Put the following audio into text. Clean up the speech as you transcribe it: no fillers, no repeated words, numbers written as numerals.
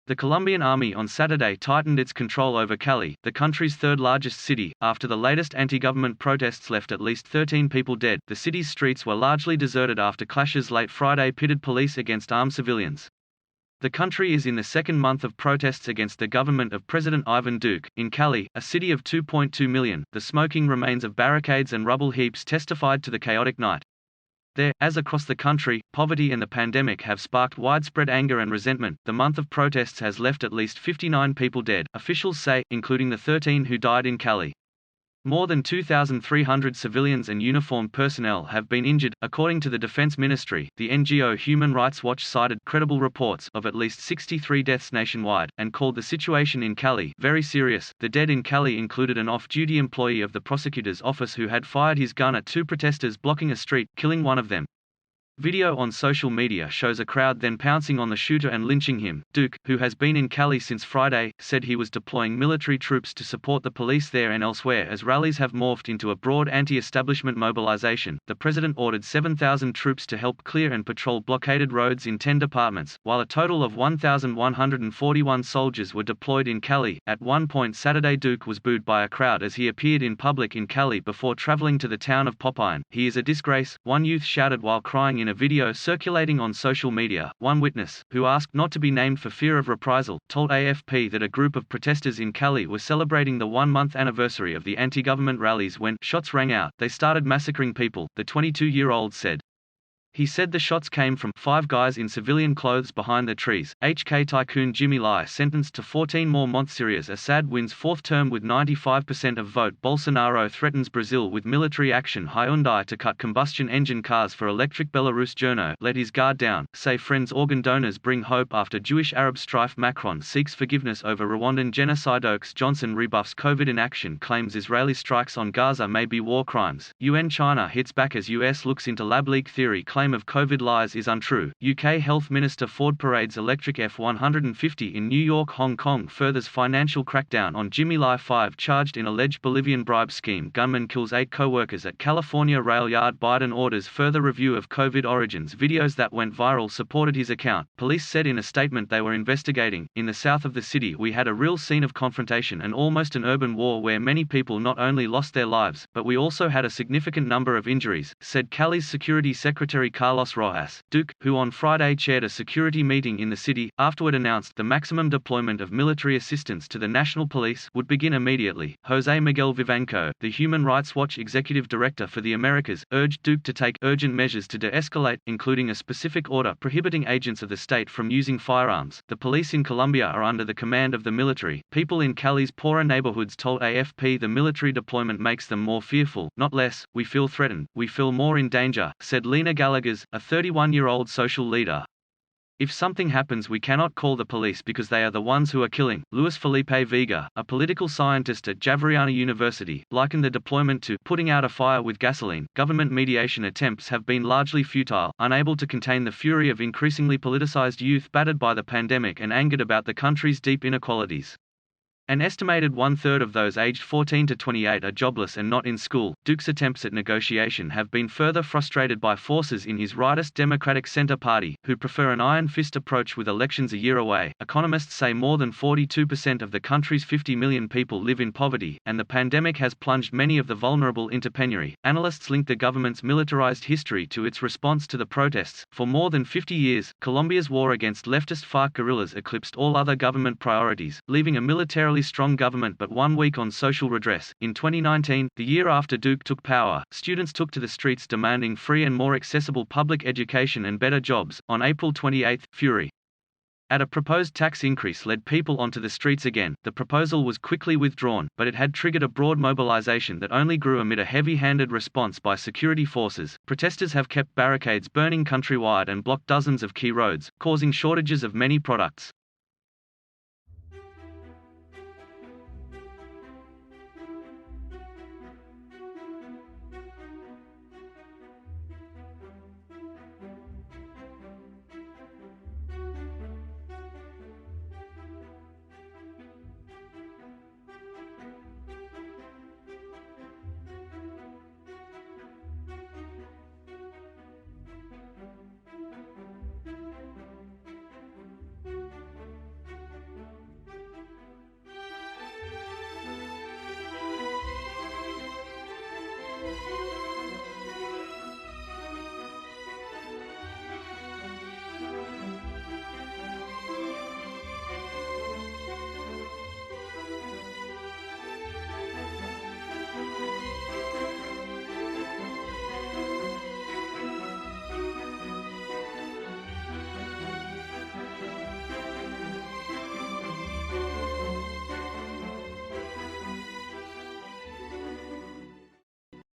The Colombian army on Saturday tightened its control over Cali, the country's third-largest city, after the latest anti-government protests left at least 13 people dead. The city's streets were largely deserted after clashes late Friday pitted police against armed civilians. The country is in the second month of protests against the government of President Ivan Duque. In Cali, a city of 2.2 million, the smoking remains of barricades and rubble heaps testified to the chaotic night. There, as across the country, poverty and the pandemic have sparked widespread anger and resentment. The month of protests has left at least 59 people dead, officials say, including the 13 who died in Cali. More than 2,300 civilians and uniformed personnel have been injured, according to the Defense Ministry. The NGO Human Rights Watch cited credible reports of at least 63 deaths nationwide, and called the situation in Cali very serious. The dead in Cali included an off-duty employee of the prosecutor's office who had fired his gun at two protesters blocking a street, killing one of them. Video on social media shows a crowd then pouncing on the shooter and lynching him. Duque, who has been in Cali since Friday, said he was deploying military troops to support the police there and elsewhere as rallies have morphed into a broad anti-establishment mobilization. The president ordered 7,000 troops to help clear and patrol blockaded roads in 10 departments, while a total of 1,141 soldiers were deployed in Cali. At one point Saturday, Duque was booed by a crowd as he appeared in public in Cali before traveling to the town of Popayán. "He is a disgrace," one youth shouted while crying in a video circulating on social media. One witness, who asked not to be named for fear of reprisal, told AFP that a group of protesters in Cali were celebrating the one-month anniversary of the anti-government rallies when shots rang out. "They started massacring people," the 22-year-old said. He said the shots came from five guys in civilian clothes behind the trees. HK tycoon Jimmy Lai sentenced to 14 more months. Syria's Assad wins fourth term with 95% of vote. Bolsonaro threatens Brazil with military action. Hyundai to cut combustion engine cars for electric. Belarus journo let his guard down, say friends. Organ donors bring hope after Jewish-Arab strife. Macron seeks forgiveness over Rwandan genocide. Oaks Johnson rebuffs COVID inaction, claims Israeli strikes on Gaza may be war crimes. UN China hits back as US looks into lab leak theory. Claim of COVID lies is untrue. UK Health Minister Ford parades electric F-150 in New York. Hong Kong furthers financial crackdown on Jimmy Lai. 5 charged in alleged Bolivian bribe scheme. Gunman kills 8 co-workers at California rail yard. Biden orders further review of COVID origins. Videos that went viral supported his account. Police said in a statement they were investigating. "In the south of the city we had a real scene of confrontation and almost an urban war where many people not only lost their lives, but we also had a significant number of injuries," said Cali's Security Secretary Carlos Rojas. Duque, who on Friday chaired a security meeting in the city, afterward announced the maximum deployment of military assistance to the National Police would begin immediately. José Miguel Vivanco, the Human Rights Watch executive director for the Americas, urged Duque to take urgent measures to de-escalate, including a specific order prohibiting agents of the state from using firearms. The police in Colombia are under the command of the military. People in Cali's poorer neighborhoods told AFP the military deployment makes them more fearful, not less. "We feel threatened, we feel more in danger," said Lena Gallagher, a 31-year-old social leader. "If something happens we cannot call the police because they are the ones who are killing." Luis Felipe Vega, a political scientist at Javeriana University, likened the deployment to putting out a fire with gasoline. Government mediation attempts have been largely futile, unable to contain the fury of increasingly politicized youth battered by the pandemic and angered about the country's deep inequalities. An estimated one-third of those aged 14 to 28 are jobless and not in school. Duque's attempts at negotiation have been further frustrated by forces in his rightist Democratic Center Party, who prefer an iron fist approach with elections a year away. Economists say more than 42% of the country's 50 million people live in poverty, and the pandemic has plunged many of the vulnerable into penury. Analysts link the government's militarized history to its response to the protests. For more than 50 years, Colombia's war against leftist FARC guerrillas eclipsed all other government priorities, leaving a militarily strong government but 1 week on social redress. In 2019, the year after Duque took power, students took to the streets demanding free and more accessible public education and better jobs. On April 28, fury at a proposed tax increase led people onto the streets again. The proposal was quickly withdrawn, but it had triggered a broad mobilization that only grew amid a heavy-handed response by security forces. Protesters have kept barricades burning countrywide and blocked dozens of key roads, causing shortages of many products.